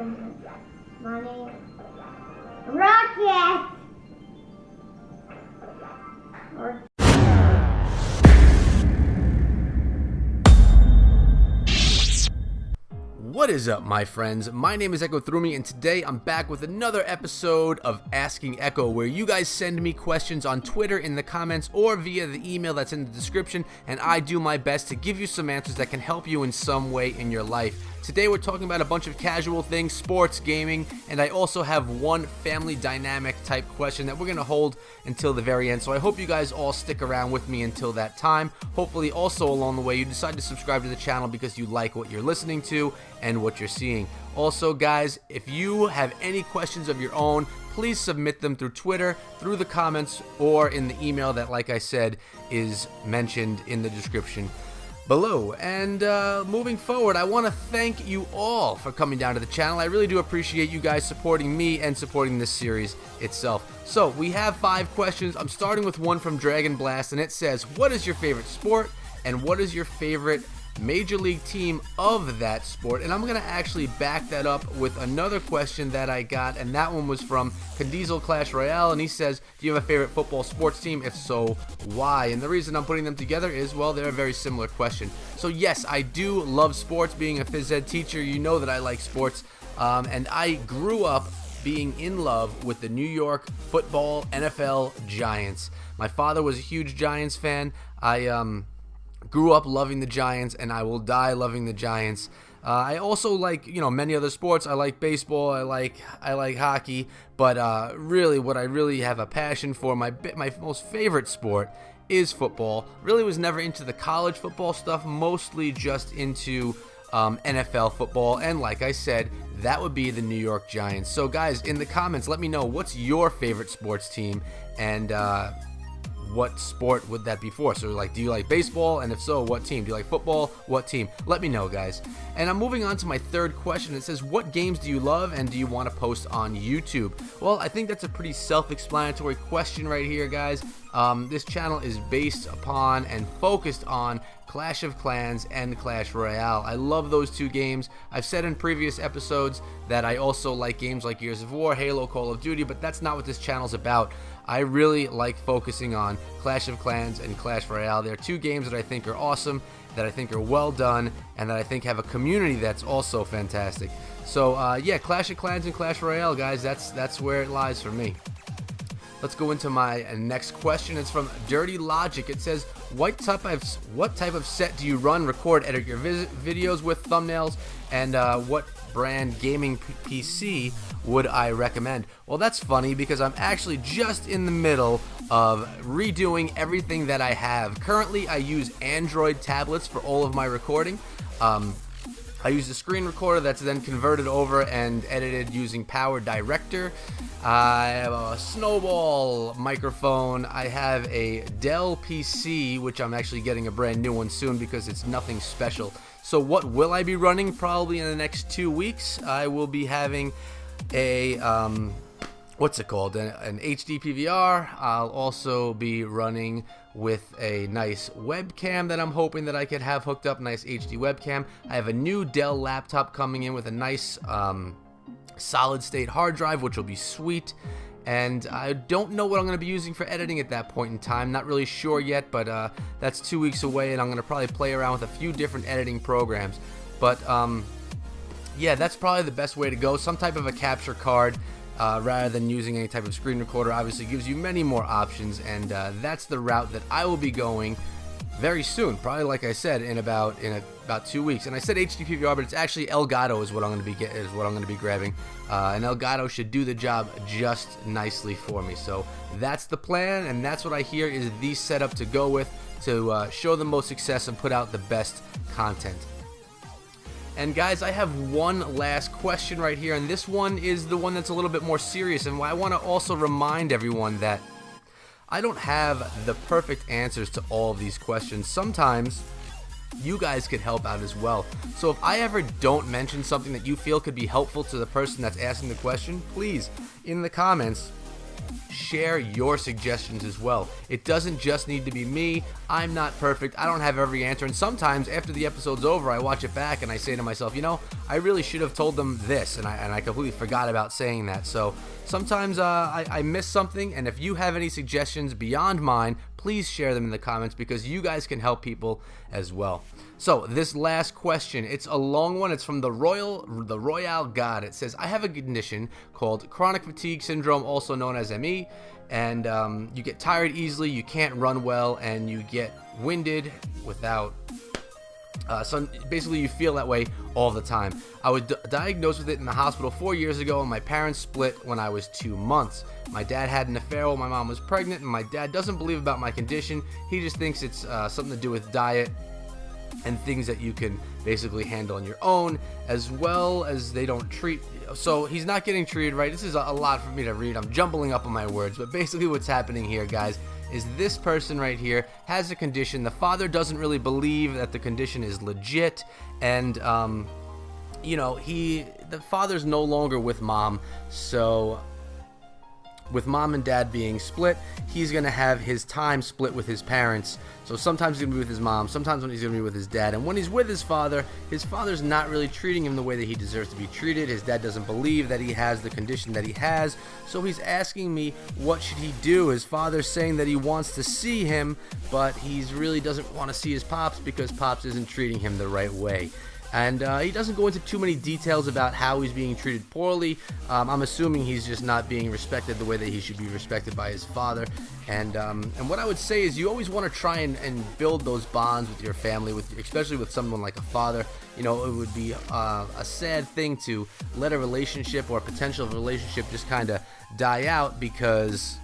Money. Rocket! Or What is up, my friends? My name is Echo Through Me, and today I'm back with another episode of Asking Echo, where you guys send me questions on Twitter in the comments or via the email that's in the description, and I do my best to give you some answers that can help you in some way in your life. Today we're talking about a bunch of casual things, sports, gaming, and I also have one family dynamic type question that we're going to hold until the very end. So I hope you guys all stick around with me until that time. Hopefully also along the way you decide to subscribe to the channel because you like what you're listening to and what you're seeing. Also guys, if you have any questions of your own, please submit them through Twitter, through the comments, or in the email that, like I said, is mentioned in the description below. And moving forward, I want to thank you all for coming down to the channel. I really do appreciate you guys supporting me and supporting this series itself. So we have 5 questions. I'm starting with one from Dragon Blast, and it says, what is your favorite sport and what is your favorite major league team of that sport? And I'm going to actually back that up with another question that I got, and that one was from Candizel Clash Royale, and he says, do you have a favorite football sports team? If so, why? And the reason I'm putting them together is, well, they're a very similar question. So yes, I do love sports. Being a phys ed teacher, you know that I like sports, and I grew up being in love with the New York football NFL Giants. My father was a huge Giants fan. I grew up loving the Giants, and I will die loving the Giants. I also like, many other sports. I like baseball. I like hockey. But really, what I really have a passion for, my most favorite sport, is football. Really was never into the college football stuff. Mostly just into NFL football. And like I said, that would be the New York Giants. So guys, in the comments, let me know what's your favorite sports team, and what sport would that be for? So like, do you like baseball? And if so, what team? Do you like football? What team? Let me know, guys. And I'm moving on to my third question. It says, what games do you love and do you want to post on YouTube? Well, I think that's a pretty self-explanatory question right here, guys. This channel is based upon and focused on Clash of Clans and Clash Royale. I love those two games. I've said in previous episodes that I also like games like Gears of War, Halo, Call of Duty, but that's not what this channel's about. I really like focusing on Clash of Clans and Clash Royale. They're two games that I think are awesome, that I think are well done, and that I think have a community that's also fantastic. So yeah, Clash of Clans and Clash Royale, guys, that's where it lies for me. Let's go into my next question. It's from Dirty Logic. It says, what type of set do you run, record, edit your videos with, thumbnails, and what brand gaming PC would I recommend? Well, that's funny because I'm actually just in the middle of redoing everything that I have. Currently, I use Android tablets for all of my recording. I use a screen recorder that's then converted over and edited using Power Director. I have a Snowball microphone. I have a Dell PC, which I'm actually getting a brand new one soon because it's nothing special. So what will I be running? Probably in the next 2 weeks, I will be having a what's it called? An HD PVR. I'll also be running with a nice webcam that I'm hoping that I could have hooked up, nice HD webcam. I have a new Dell laptop coming in with a nice solid state hard drive, which will be sweet. And I don't know what I'm going to be using for editing at that point in time. Not really sure yet, but that's 2 weeks away, and I'm going to probably play around with a few different editing programs. But yeah, that's probably the best way to go. Some type of a capture card rather than using any type of screen recorder. Obviously gives you many more options, and that's the route that I will be going very soon. Probably, like I said, in about 2 weeks. And I said HD PVR, but it's actually Elgato is what I'm going to be grabbing. And Elgato should do the job just nicely for me. So that's the plan, and that's what I hear is the setup to go with to show the most success and put out the best content. And guys, I have one last question right here, and this one is the one that's a little bit more serious, and I want to also remind everyone that I don't have the perfect answers to all of these questions. Sometimes you guys could help out as well. So if I ever don't mention something that you feel could be helpful to the person that's asking the question, please, in the comments, share your suggestions as well. It doesn't just need to be me. I'm not perfect. I don't have every answer. And sometimes after the episode's over, I watch it back and I say to myself, I really should have told them this, and I completely forgot about saying that. So sometimes I miss something, and if you have any suggestions beyond mine, please share them in the comments because you guys can help people as well. So this last question, it's a long one. It's from the Royale God. It says, I have a condition called chronic fatigue syndrome, also known as ME, and you get tired easily, you can't run well, and you get winded without so basically you feel that way all the time. I was diagnosed with it in the hospital 4 years ago, and my parents split when I was 2 months. My dad had an affair while my mom was pregnant, and my dad doesn't believe about my condition. He just thinks it's something to do with diet and things that you can basically handle on your own, as well as they don't treat. So he's not getting treated right. This is a lot for me to read. I'm jumbling up on my words, but basically what's happening here, guys, is this person right here has a condition. The father doesn't really believe that the condition is legit, and the father's no longer with mom. So with mom and dad being split, he's going to have his time split with his parents. So sometimes he's going to be with his mom, sometimes when he's going to be with his dad. And when he's with his father's not really treating him the way that he deserves to be treated. His dad doesn't believe that he has the condition that he has. So he's asking me, what should he do? His father's saying that he wants to see him, but he really doesn't want to see his pops because pops isn't treating him the right way. And he doesn't go into too many details about how he's being treated poorly. I'm assuming he's just not being respected the way that he should be respected by his father. And what I would say is you always want to try and build those bonds with your family, especially with someone like a father. It would be a sad thing to let a relationship or a potential relationship just kind of die out because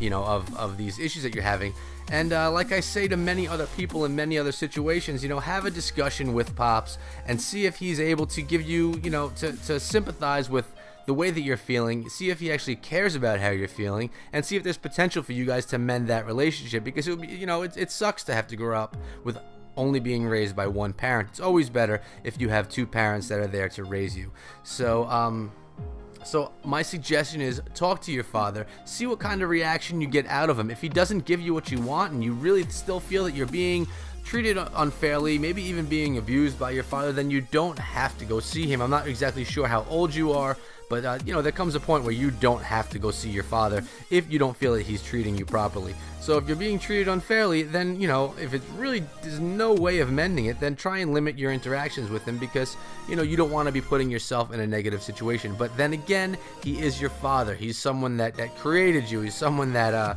of these issues that you're having. And like I say to many other people in many other situations, have a discussion with Pops and see if he's able to give you, to sympathize with the way that you're feeling, see if he actually cares about how you're feeling, and see if there's potential for you guys to mend that relationship, because it would be, it sucks to have to grow up with only being raised by one parent. It's always better if you have two parents that are there to raise you. So my suggestion is talk to your father, see what kind of reaction you get out of him. If he doesn't give you what you want and you really still feel that you're being treated unfairly, maybe even being abused by your father, then you don't have to go see him. I'm not exactly sure how old you are, but there comes a point where you don't have to go see your father if you don't feel that he's treating you properly. So if you're being treated unfairly, then if it really there's no way of mending it, then try and limit your interactions with him, because you don't want to be putting yourself in a negative situation. But then again, he is your father. He's someone that created you. He's someone that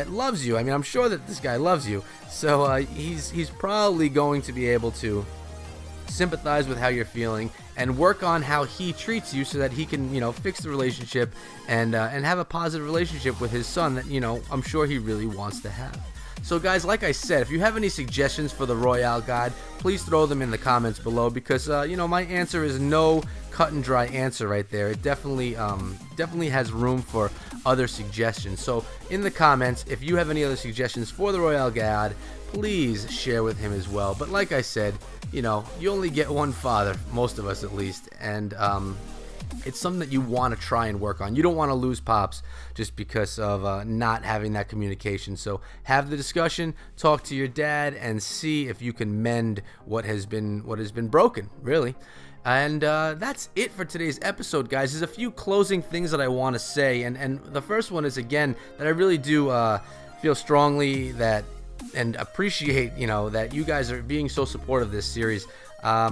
loves you. I mean, I'm sure that this guy loves you. So he's probably going to be able to sympathize with how you're feeling and work on how he treats you so that he can, fix the relationship and have a positive relationship with his son that, I'm sure he really wants to have. So guys, like I said, if you have any suggestions for the Royale Guide, please throw them in the comments below, because my answer is no cut and dry answer right there. It definitely has room for other suggestions. So in the comments, if you have any other suggestions for the Royale Guide, please share with him as well. But like I said, you only get one father, most of us at least, and it's something that you want to try and work on. You don't want to lose Pops just because of not having that communication. So have the discussion, talk to your dad, and see if you can mend what has been broken, really. And that's it for today's episode, guys. There's a few closing things that I want to say, and the first one is, again, that I really do feel strongly that and appreciate, that you guys are being so supportive of this series. A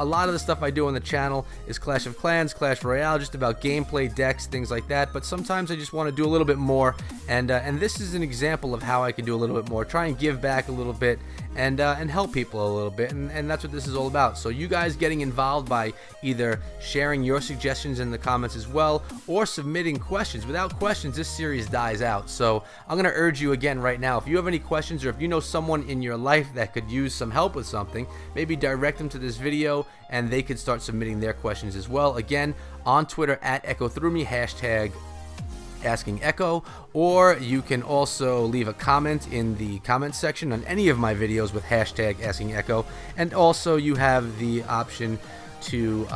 lot of the stuff I do on the channel is Clash of Clans, Clash Royale, just about gameplay, decks, things like that. But sometimes I just want to do a little bit more, and this is an example of how I can do a little bit more. Try and give back a little bit, and help people a little bit, and that's what this is all about. So you guys getting involved by either sharing your suggestions in the comments as well, or submitting questions. Without questions, this series dies out. So I'm going to urge you again right now, if you have any questions, or if you know someone in your life that could use some help with something, maybe direct them to this video and they could start submitting their questions as well. Again, on Twitter at @EchoThroughMe, hashtag Asking Echo, or you can also leave a comment in the comment section on any of my videos with hashtag Asking Echo. And also you have the option to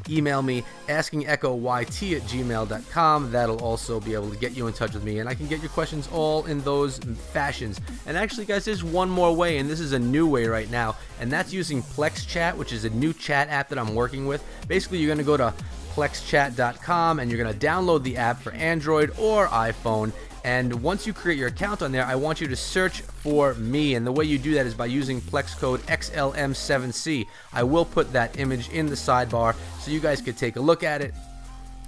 email me askingechoyt@gmail.com. That'll also be able to get you in touch with me, and I can get your questions all in those fashions. And actually, guys, there's one more way, and this is a new way right now, and that's using Plex Chat, which is a new chat app that I'm working with. Basically, you're going to go to plexchat.com and you're going to download the app for Android or iPhone. And once you create your account on there, I want you to search for me. And the way you do that is by using Plex code XLM7C. I will put that image in the sidebar so you guys could take a look at it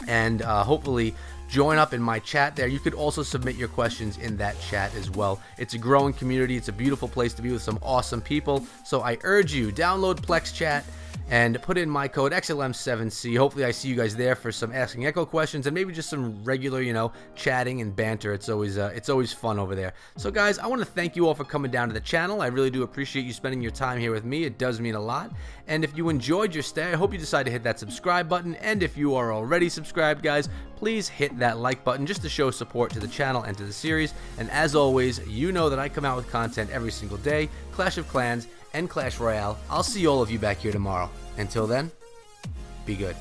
and hopefully join up in my chat there. You could also submit your questions in that chat as well. It's a growing community. It's a beautiful place to be with some awesome people. So I urge you, download Plex Chat and put in my code XLM7C. Hopefully I see you guys there for some Asking Echo questions and maybe just some regular, chatting and banter. It's always fun over there. So guys, I want to thank you all for coming down to the channel. I really do appreciate you spending your time here with me. It does mean a lot. And if you enjoyed your stay, I hope you decide to hit that subscribe button. And if you are already subscribed, guys, please hit that like button just to show support to the channel and to the series. And as always, you know that I come out with content every single day, Clash of Clans and Clash Royale. I'll see all of you back here tomorrow. Until then, be good.